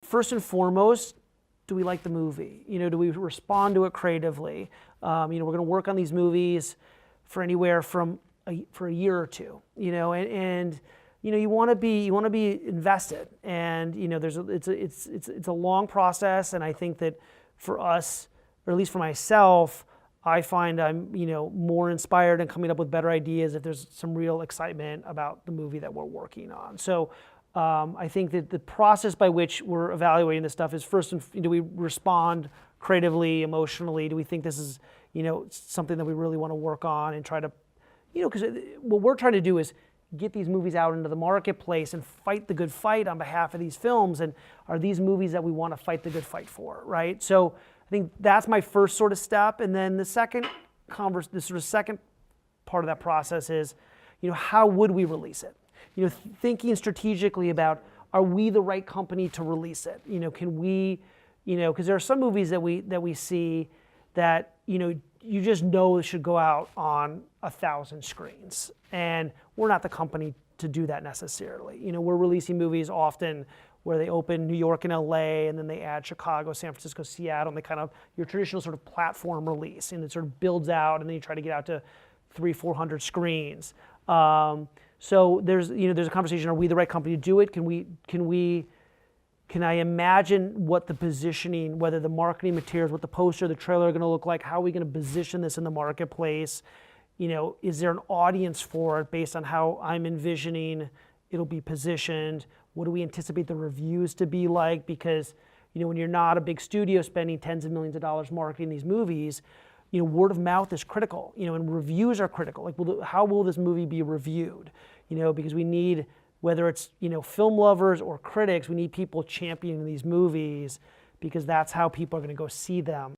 first and foremost, do we like the movie? Do we respond to it creatively? We're going to work on these movies for anywhere from for a year or two. And you want to be invested, and it's a long process. And I think that for us, or at least for myself, I find I'm more inspired and coming up with better ideas if there's some real excitement about the movie that we're working on. So I think that the process by which we're evaluating this stuff is first, do we respond creatively, emotionally? Do we think this is something that we really want to work on and try to, because what we're trying to do is get these movies out into the marketplace and fight the good fight on behalf of these films. And are these movies that we want to fight the good fight for, right? So I think that's my first sort of step. And then the second second part of that process is, how would we release it? Thinking strategically about, are we the right company to release it? Can we, because there are some movies that we see that, you just know should go out on 1,000 screens. And we're not the company to do that necessarily. We're releasing movies often where they open New York and LA, and then they add Chicago, San Francisco, Seattle, and they kind of, your traditional sort of platform release, and it sort of builds out, and then you try to get out to 300-400 screens. So there's a conversation, are we the right company to do it? Can I imagine what the positioning, whether the marketing materials, what the poster, the trailer are going to look like? How are we going to position this in the marketplace? Is there an audience for it based on how I'm envisioning it'll be positioned? What do we anticipate the reviews to be like? Because, when you're not a big studio spending tens of millions of dollars marketing these movies, word of mouth is critical, and reviews are critical. Like, how will this movie be reviewed? Because we need, whether it's, film lovers or critics, we need people championing these movies, because that's how people are going to go see them.